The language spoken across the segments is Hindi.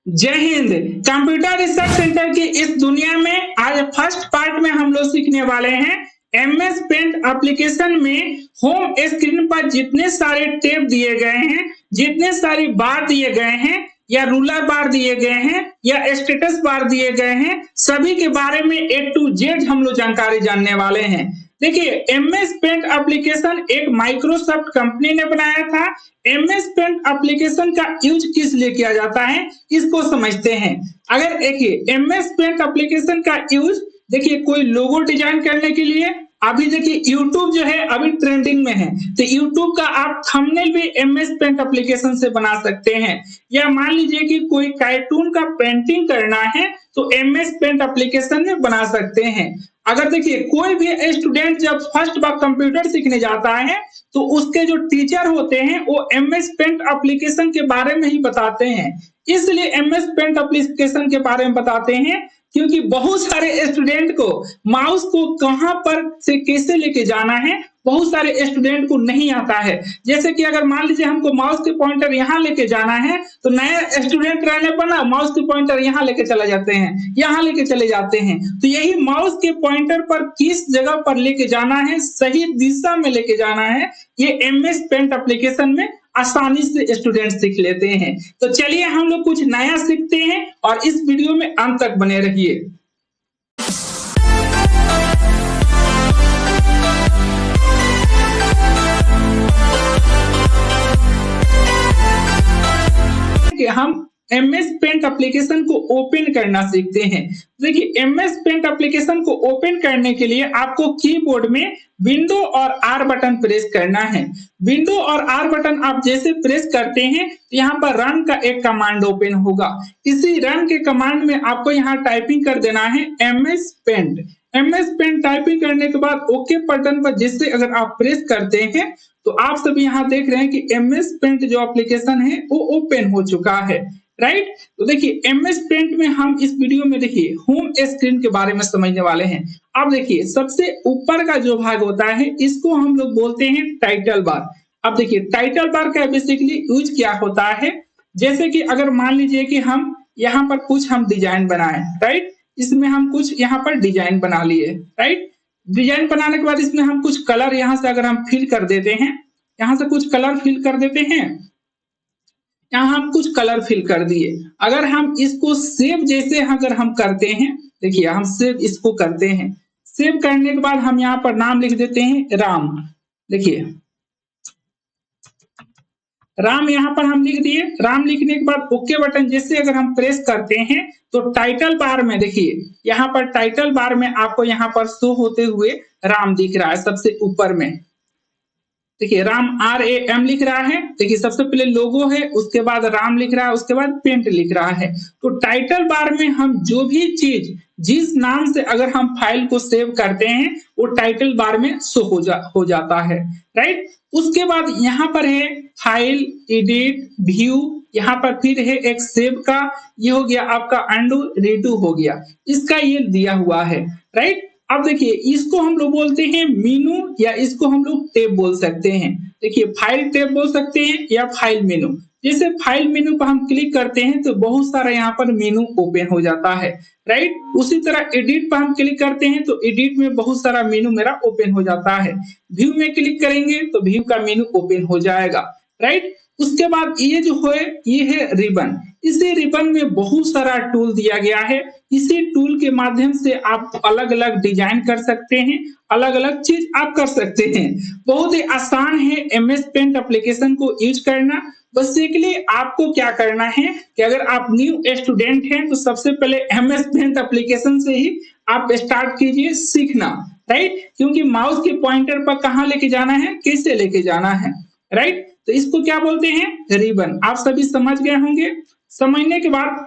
जय हिंद। कंप्यूटर रिसर्च सेंटर की इस दुनिया में आज फर्स्ट पार्ट में हम लोग सीखने वाले हैं एमएस पेंट एप्लीकेशन में होम स्क्रीन पर जितने सारे टैब दिए गए हैं, जितने सारी बार दिए गए हैं या रूलर बार दिए गए हैं या स्टेटस बार दिए गए हैं, सभी के बारे में A to Z हम लोग जानकारी जानने वाले हैं। देखिए, एमएस पेंट एप्लीकेशन एक माइक्रोसॉफ्ट कंपनी ने बनाया था। एमएस पेंट एप्लीकेशन का यूज किस लिए किया जाता है, इसको समझते हैं। अगर देखिए एमएस पेंट एप्लीकेशन का यूज देखिए कोई लोगो डिजाइन करने के लिए, अभी देखिए यूट्यूब जो है अभी ट्रेंडिंग में है, तो यूट्यूब का आप थंबनेल भी एमएस पेंट एप्लीकेशन से बना सकते हैं। या मान लीजिए कि कोई कार्टून का पेंटिंग करना है तो एमएस पेंट एप्लीकेशन में बना सकते हैं। अगर देखिए कोई भी स्टूडेंट जब फर्स्ट बार कंप्यूटर सीखने जाता है तो उसके जो टीचर होते हैं वो एमएस पेंट एप्लीकेशन के बारे में ही बताते हैं। इसलिए एमएस पेंट एप्लीकेशन के बारे में बताते हैं क्योंकि बहुत सारे स्टूडेंट को माउस को कहां पर से कैसे लेके जाना है बहुत सारे स्टूडेंट को नहीं आता है। जैसे कि अगर मान लीजिए हमको माउस के पॉइंटर यहाँ लेके जाना है तो नया स्टूडेंट रहने पर ना माउस के पॉइंटर यहाँ लेके चले जाते हैं, यहाँ लेके चले जाते हैं। तो यही माउस के पॉइंटर पर किस जगह पर लेके जाना है, सही दिशा में लेके जाना है, ये एमएस पेंट एप्लीकेशन में आसानी से स्टूडेंट सीख लेते हैं। तो चलिए हम लोग कुछ नया सीखते हैं और इस वीडियो में अंत तक बने रहिए। हम एमएस पेंट एप्लीकेशन को ओपन करना सीखते हैं। देखिए एमएस पेंट एप्लीकेशन को ओपन करने के लिए आपको कीबोर्ड में विंडो और आर बटन प्रेस करना है। विंडो और आर बटन आप जैसे प्रेस करते हैं तो यहाँ पर रन का एक कमांड ओपन होगा। इसी रन के कमांड में आपको यहाँ टाइपिंग कर देना है MS paint. MS paint typing करने के बाद ओके बटन पर जैसे अगर आप प्रेस करते हैं तो आप सभी यहाँ देख रहे हैं कि एमएस पेंट जो एप्लीकेशन है वो ओपन हो चुका है, राइट। तो देखिए एमएस पेंट में हम इस वीडियो में देखिए होम स्क्रीन के बारे में समझने वाले हैं। अब देखिए सबसे ऊपर का जो भाग होता है इसको हम लोग बोलते हैं टाइटल बार। अब देखिए टाइटल बार का बेसिकली यूज क्या होता है, जैसे कि अगर मान लीजिए कि हम यहाँ पर कुछ हम डिजाइन बनाए, राइट, इसमें हम कुछ यहाँ पर डिजाइन बना लिए, राइट। डिजाइन बनाने के बाद इसमें हम कुछ कलर यहाँ से अगर हम फिल कर देते हैं, यहाँ से कुछ कलर फिल कर देते हैं, यहाँ हम कुछ कलर फिल कर दिए। अगर हम इसको सेव जैसे अगर हम करते हैं, देखिए हम सेव इसको करते हैं। सेव करने के बाद हम यहाँ पर नाम लिख देते हैं राम। देखिए राम यहाँ पर हम लिख दिए। राम लिखने के बाद ओके बटन जैसे अगर हम प्रेस करते हैं तो टाइटल बार में देखिए यहाँ पर टाइटल बार में आपको यहाँ पर शो होते हुए राम दिख रहा है सबसे ऊपर में। देखिए राम RAM लिख रहा है। देखिए सबसे पहले लोगो है, उसके बाद राम लिख रहा है, उसके बाद पेंट लिख रहा है। तो टाइटल बार में हम जो भी चीज जिस नाम से अगर हम फाइल को सेव करते हैं वो टाइटल बार में शो हो जाता है, राइट। उसके बाद यहाँ पर है फाइल, एडिट, व्यू, यहाँ पर फिर है एक सेव का, ये हो गया आपका अंडू, रीडू हो गया, इसका ये दिया हुआ है, राइट। अब देखिए इसको हम लोग बोलते हैं मेनू या इसको हम लोग टैब बोल सकते हैं। देखिए फाइल टैब बोल सकते हैं या फाइल मेनू। जैसे फाइल मेनू पर हम क्लिक करते हैं तो बहुत सारा यहाँ पर मेनू ओपन हो जाता है, राइट। उसी तरह एडिट पर हम क्लिक करते हैं तो एडिट में बहुत सारा मेनू मेरा ओपन हो जाता है। व्यू में क्लिक करेंगे तो व्यू का मेनू ओपन हो जाएगा, राइट। उसके बाद ये जो है ये है रिबन। इसी रिबन में बहुत सारा टूल दिया गया है। इसी टूल के माध्यम से आप अलग अलग डिजाइन कर सकते हैं, अलग अलग चीज आप कर सकते हैं। बहुत ही आसान है एमएस पेंट एप्लीकेशन को यूज करना। बेसिकली आपको क्या करना है कि अगर आप न्यू स्टूडेंट हैं तो सबसे पहले एमएस पेंट एप्लीकेशन से ही आप स्टार्ट कीजिए सीखना, राइट। क्योंकि माउस के पॉइंटर पर कहाँ लेके जाना है, कैसे लेके जाना है, राइट। तो इसको क्या बोलते हैं, रिबन। आप सभी समझ गए होंगे। समझने के बाद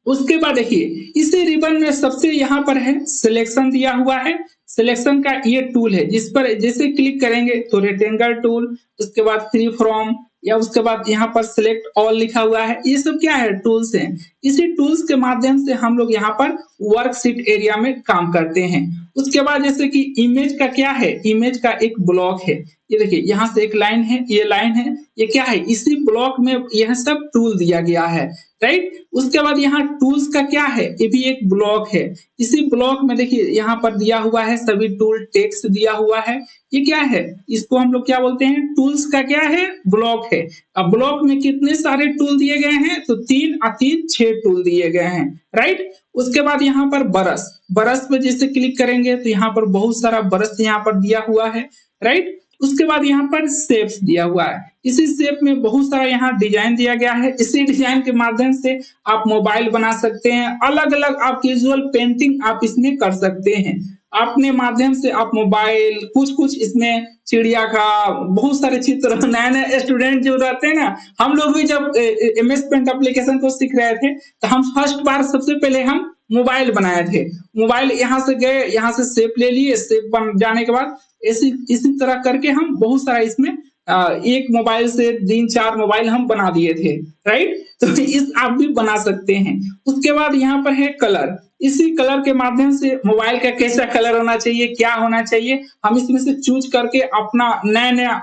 उसके बाद देखिए इसी रिबन में सबसे यहाँ पर है सिलेक्शन दिया हुआ है। सिलेक्शन का ये टूल है जिस पर जैसे क्लिक करेंगे तो रेक्टेंगल टूल, उसके बाद फ्री फ्रॉम, या उसके बाद यहाँ पर सिलेक्ट ऑल लिखा हुआ है, ये सब क्या है, टूल्स हैं। इसी टूल्स के माध्यम से हम लोग यहाँ पर वर्कशीट एरिया में काम करते हैं। उसके बाद जैसे कि इमेज का क्या है, इमेज का एक ब्लॉक है, ये देखिए यहाँ से एक लाइन है, ये लाइन है, ये क्या है, इसी ब्लॉक में यह सब टूल दिया गया है, राइट। उसके बाद यहाँ टूल्स का क्या है, ये भी एक ब्लॉक है। इसी ब्लॉक में देखिए यहाँ पर दिया हुआ है सभी टूल, टेक्स्ट दिया हुआ है, ये क्या है, इसको हम लोग क्या बोलते हैं, टूल्स का क्या है, ब्लॉक है। अब ब्लॉक में कितने सारे टूल दिए गए हैं, तो 3 और 3 6 टूल दिए गए हैं, राइट। उसके बाद यहाँ पर ब्रश, ब्रश पे जैसे क्लिक करेंगे तो यहाँ पर बहुत सारा ब्रश यहाँ पर दिया हुआ है, राइट। उसके बाद यहाँ पर शेप्स दिया हुआ है, इसी शेप में बहुत सारा यहाँ डिजाइन दिया गया है। इसी डिजाइन के माध्यम से आप मोबाइल बना सकते हैं, अलग अलग आप कैजुअल पेंटिंग आप इसमें कर सकते हैं। अपने माध्यम से आप मोबाइल, कुछ कुछ इसमें चिड़िया का, बहुत सारे चित्र, नए नए स्टूडेंट जो रहते हैं ना, हम लोग भी जब MS पेंट एप्लीकेशन को सीख रहे थे तो हम फर्स्ट बार सबसे पहले हम मोबाइल बनाए थे। मोबाइल यहाँ से गए, यहाँ से शेप ले लिए, शेप बन जाने के बाद इसी तरह करके हम बहुत सारा इसमें एक मोबाइल से 3-4 मोबाइल हम बना दिए थे, राइट। तो इस आप भी बना सकते हैं। उसके बाद यहाँ पर है कलर, इसी कलर के माध्यम से मोबाइल का कैसा कलर होना चाहिए, क्या होना चाहिए, हम इसमें से चूज करके अपना नया नया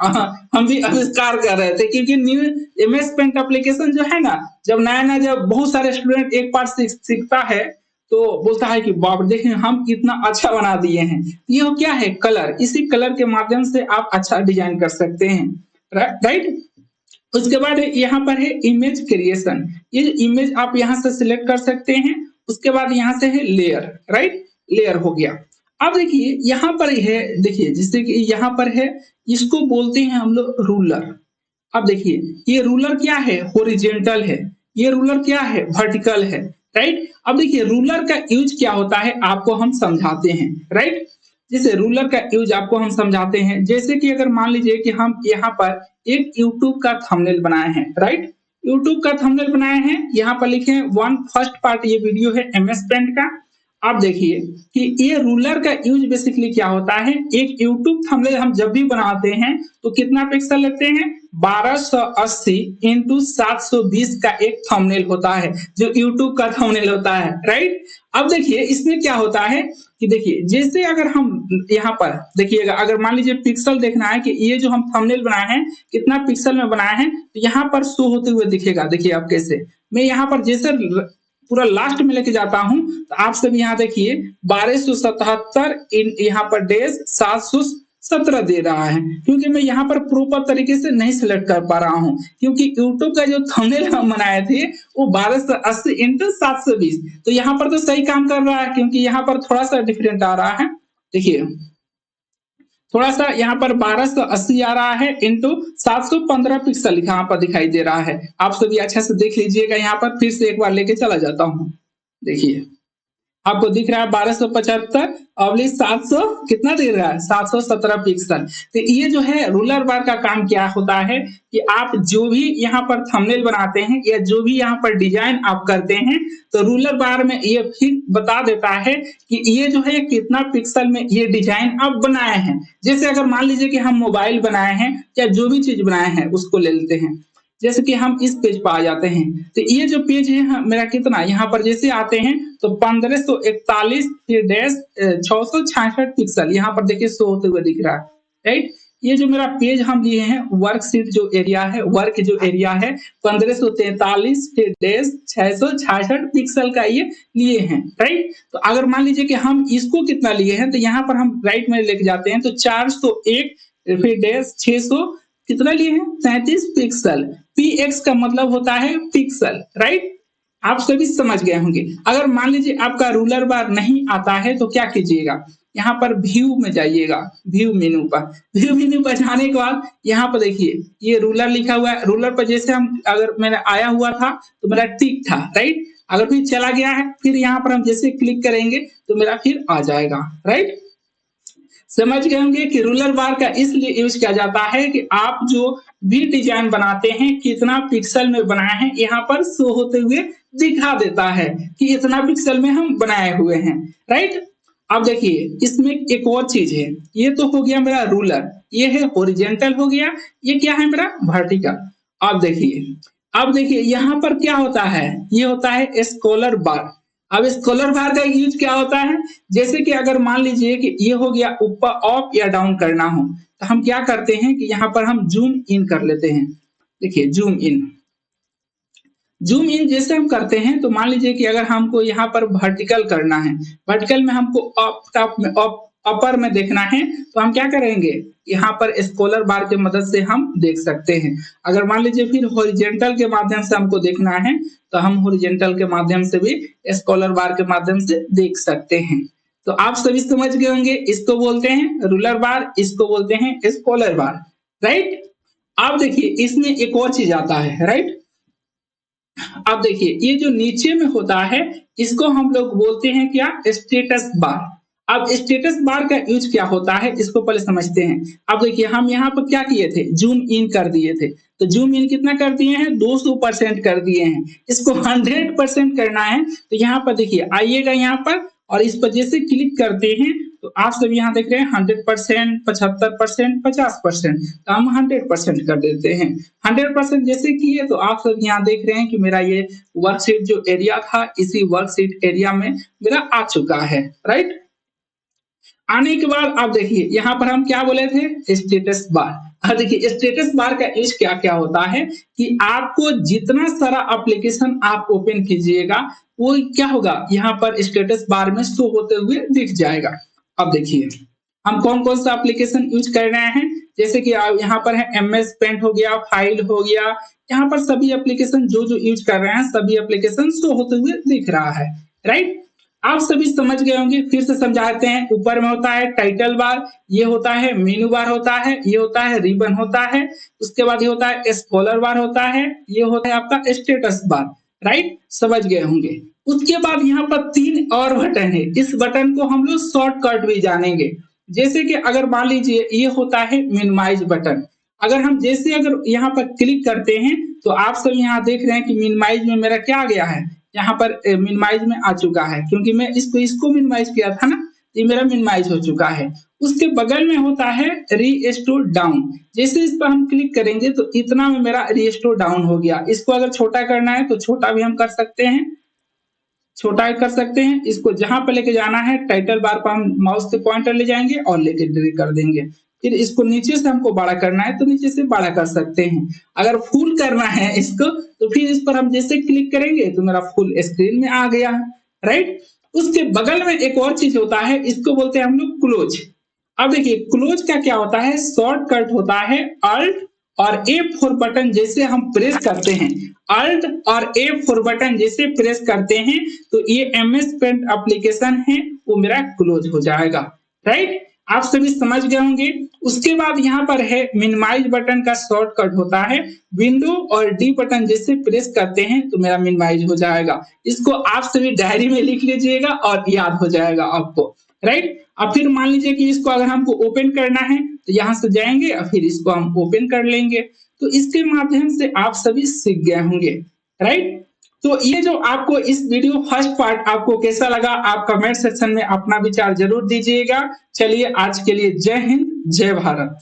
हम भी आविष्कार कर रहे थे। क्योंकि न्यू MS पेंट एप्लीकेशन जो है ना, जब नया नया जब बहुत सारे स्टूडेंट एक बार सीखता है तो बोलता है कि बाप देखें हम कितना अच्छा बना दिए हैं। ये क्या है, कलर, इसी कलर के माध्यम से आप अच्छा डिजाइन कर सकते हैं, राइट। उसके बाद यहाँ पर है इमेज क्रिएशन, ये इमेज आप यहाँ से सिलेक्ट कर सकते हैं। उसके बाद यहाँ से है लेयर, राइट, लेयर हो गया। अब देखिए यहाँ पर है, देखिए जिससे कि यहाँ पर है, इसको बोलते हैं हम लोग रूलर। अब देखिए ये रूलर क्या है, हॉरिजॉन्टल है, ये रूलर क्या है, वर्टिकल है, राइट। अब देखिए रूलर का यूज क्या होता है आपको हम समझाते हैं, राइट। जैसे रूलर का यूज आपको हम समझाते हैं, जैसे कि अगर मान लीजिए कि हम यहाँ पर एक यूट्यूब का थंबनेल बनाए हैं, राइट, यूट्यूब का थंबनेल बनाए हैं, यहाँ पर लिखे 1 फर्स्ट पार्ट, ये वीडियो है MS पेंट का। आप देखिए कि ये रूलर का यूज बेसिकली क्या होता है, एक यूट्यूब थंबनेल हम जब भी बनाते हैं तो कितना पिक्सल लेते हैं, 1280 इंटू 720 का एक थंबनेल होता है, जो यूट्यूब का थंबनेल होता है, राइट। अब देखिए इसमें क्या होता है कि देखिए जैसे अगर हम यहाँ पर देखिएगा, अगर मान लीजिए पिक्सल देखना है कि ये जो हम थंबनेल बनाए हैं कितना पिक्सल में बनाए हैं, तो यहाँ पर शो होते हुए दिखेगा। देखिए आप कैसे, मैं यहाँ पर जैसे पूरा लास्ट में लेके जाता हूं तो आप सभी यहाँ देखिए 1277 यहाँ पर डेज 717 दे रहा है, क्योंकि मैं यहाँ पर प्रॉपर तरीके से नहीं सिलेक्ट कर पा रहा हूँ, क्योंकि यूट्यूब का जो थंबनेल हम बनाए थे वो 1280 इंटू 720, तो यहाँ पर तो सही काम कर रहा है, क्योंकि यहाँ पर थोड़ा सा डिफरेंट आ रहा है। देखिए थोड़ा सा यहाँ पर 1280 आ रहा है इंटू 715 पिक्सल यहाँ पर दिखाई दे रहा है। आप सभी अच्छा से देख लीजिएगा, यहाँ पर फिर से एक बार लेके चला जाता हूँ। देखिए आपको दिख रहा है 1275 ऑब्लिक 700 कितना दे रहा है, 717 पिक्सल। तो ये जो है रूलर बार का काम क्या होता है कि आप जो भी यहाँ पर थंबनेल बनाते हैं या जो भी यहाँ पर डिजाइन आप करते हैं, तो रूलर बार में ये फिर बता देता है कि ये जो है कितना पिक्सल में ये डिजाइन आप बनाए हैं। जैसे अगर मान लीजिए कि हम मोबाइल बनाए हैं या जो भी चीज बनाए हैं उसको ले लेते हैं, जैसे कि हम इस पेज पर आ जाते हैं, तो ये जो पेज है मेरा कितना, यहाँ पर जैसे आते हैं तो 1541 डैश 666 पिक्सल यहाँ पर देखिए शो होते हुए दिख रहा है, राइट। ये जो मेरा पेज हम लिए हैं वर्कशीट जो एरिया है, वर्क जो एरिया है 1543 डैश 666 पिक्सल का ये लिए हैं, राइट। तो अगर मान लीजिए कि हम इसको कितना लिए हैं, तो यहाँ पर हम राइट में लेके जाते हैं तो 401 फिर डैश 600 कितना लिए हैं, 37 पिक्सल। px का मतलब होता है पिक्सल, राइट। आप सभी समझ गए होंगे। अगर मान लीजिए आपका रूलर बार नहीं आता है तो क्या कीजिएगा, यहाँ पर व्यू में जाइएगा, व्यू मेनू पर, व्यू मेनू पर जाने के बाद यहाँ पर देखिए ये रूलर लिखा हुआ है। रूलर पर जैसे हम अगर मेरा आया हुआ था तो मेरा टिक था, राइट। अगर फिर चला गया है, फिर यहाँ पर हम जैसे क्लिक करेंगे तो मेरा फिर आ जाएगा, राइट। समझ गए होंगे कि रूलर बार का इसलिए यूज किया जाता है कि आप जो भी डिजाइन बनाते हैं कितना पिक्सल में बनाए हैं, यहाँ पर शो होते हुए दिखा देता है कि इतना पिक्सल में हम बनाए हुए हैं, राइट। अब देखिए इसमें एक और चीज है, ये तो हो गया मेरा रूलर, ये है हॉरिजेंटल हो गया, ये क्या है मेरा वर्टिकल। अब देखिए यहाँ पर क्या होता है, ये होता है स्कॉलर बार। अब स्कॉलर बार का यूज क्या होता है, जैसे कि अगर मान लीजिए कि ये हो गया ऊपर अप या डाउन करना हो, तो हम क्या करते हैं कि यहाँ पर हम जूम इन कर लेते हैं। देखिए जूम इन जैसे हम करते हैं तो मान लीजिए कि अगर हमको यहाँ पर वर्टिकल करना है, वर्टिकल में हमको अप टॉप में अपर में देखना है, तो हम क्या करेंगे, यहाँ पर स्कॉलर बार की मदद से हम देख सकते हैं। अगर मान लीजिए फिर हॉरिजेंटल के माध्यम से हमको देखना है, तो हम हॉरिजेंटल के माध्यम से भी स्कॉलर बार के माध्यम से देख सकते हैं। तो आप सभी समझ गए होंगे, इसको बोलते हैं रूलर बार, इसको बोलते हैं स्कॉलर बार, राइट। अब देखिए इसमें एक और चीज आता है, राइट। अब देखिए ये जो नीचे में होता है, इसको हम लोग बोलते हैं क्या, स्टेटस बार। अब स्टेटस बार का यूज क्या होता है, इसको पहले समझते हैं। अब देखिए हम यहाँ पर क्या किए थे, जूम इन कर दिए थे, तो जूम इन कितना कर दिए हैं, 200% कर दिए हैं। इसको 100% करना है, तो यहाँ पर देखिए आइएगा यहाँ पर, और इस पर जैसे क्लिक करते हैं तो आप सब यहाँ देख रहे हैं 100%, 75%, 50%, तो हम 100% कर देते हैं। 100% जैसे किए तो आप सब यहाँ देख रहे हैं कि मेरा ये वर्कशीट जो एरिया था, इसी वर्कशीट एरिया में मेरा आ चुका है, राइट। आने के बाद आप देखिए यहाँ पर हम क्या बोले थे, स्टेटस बार। देखिए स्टेटस बार का यूज क्या क्या होता है कि आपको जितना सारा एप्लीकेशन आप ओपन कीजिएगा वो क्या होगा, यहाँ पर स्टेटस बार में शो होते हुए दिख जाएगा। अब देखिए हम कौन कौन सा एप्लीकेशन यूज कर रहे हैं, जैसे कि यहाँ पर है MS पेंट हो गया, फाइल हो गया, यहाँ पर सभी एप्लीकेशन जो जो यूज कर रहे हैं सभी एप्लीकेशन शो होते हुए दिख रहा है, राइट। आप सभी समझ गए होंगे, फिर से समझाते हैं। ऊपर में होता है टाइटल बार, ये होता है मेनू बार होता है, ये होता है रिबन होता है, उसके बाद ये होता है स्कॉलर बार होता है, ये होता है आपका स्टेटस बार, राइट, समझ गए होंगे। उसके बाद यहाँ पर 3 और बटन है, इस बटन को हम लोग शॉर्टकट भी जानेंगे। जैसे कि अगर मान लीजिए ये होता है मिनिमाइज बटन, अगर हम जैसे अगर यहाँ पर क्लिक करते हैं तो आप सब यहाँ देख रहे हैं कि मिनिमाइज में मेरा क्या आ गया है, यहाँ पर मिनिमाइज में आ चुका है, क्योंकि मैं इसको मिनिमाइज किया था ना, ये मेरा मिनिमाइज हो चुका है। उसके बगल में होता है रीस्टोर डाउन, जैसे इस पर हम क्लिक करेंगे तो इतना में मेरा रीस्टोर डाउन हो गया। इसको अगर छोटा करना है तो छोटा भी हम कर सकते हैं, छोटा कर सकते हैं। इसको जहां पर लेके जाना है टाइटल बार पर हम माउस से पॉइंटर ले जाएंगे और लेके ड्रैग कर देंगे। फिर इसको नीचे से हमको बड़ा करना है तो नीचे से बड़ा कर सकते हैं। अगर फुल करना है इसको तो फिर इस पर हम जैसे क्लिक करेंगे तो मेरा फुल स्क्रीन में आ गया है, राइट। उसके बगल में एक और चीज होता है, इसको बोलते हैं हम लोग क्लोज। अब देखिए क्लोज का क्या होता है, शॉर्टकट होता है अल्ट और F4 बटन जैसे हम प्रेस करते हैं, अल्ट और F4 बटन जैसे प्रेस करते हैं तो ये MS पेंट एप्लीकेशन है वो मेरा क्लोज हो जाएगा, राइट। आप सभी समझ गए होंगे। उसके बाद यहाँ पर है मिनिमाइज बटन का शॉर्टकट होता है विंडो और D बटन जैसे प्रेस करते हैं तो मेरा मिनिमाइज हो जाएगा। इसको आप सभी डायरी में लिख लीजिएगा और याद हो जाएगा आपको, राइट। अब फिर मान लीजिए कि इसको अगर हमको ओपन करना है तो यहाँ से जाएंगे और फिर इसको हम ओपन कर लेंगे, तो इसके माध्यम से आप सभी सीख गए होंगे, राइट। तो ये जो आपको इस वीडियो फर्स्ट पार्ट आपको कैसा लगा, आप कमेंट सेक्शन में अपना विचार जरूर दीजिएगा। चलिए आज के लिए जय हिंद, जय भारत।